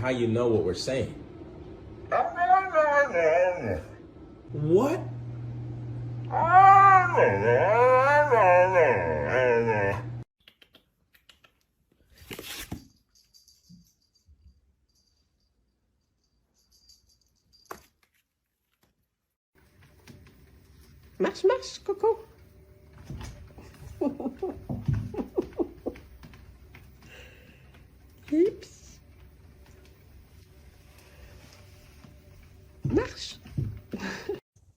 how you know what we're saying. What? Mash, Coco. Hips. Marche.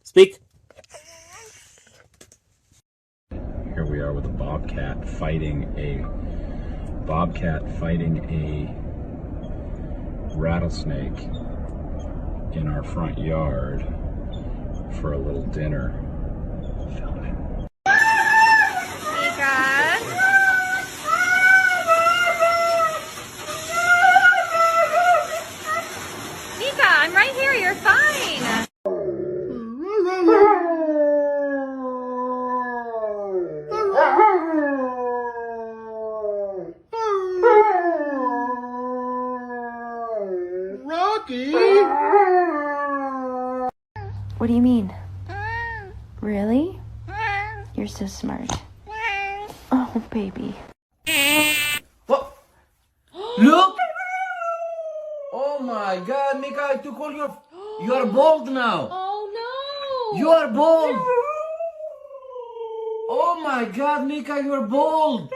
Speak. Here we are with a bobcat fighting a rattlesnake in our front yard for a little dinner. Filming. Nika, I'm right here. You're fine. Rocky! What do you mean? Really? You're so smart. Oh, baby. What? Look! Oh my God, Mika, I took all your... You are bald now. Oh no! You are bald. Oh my God, Mika, you are bald.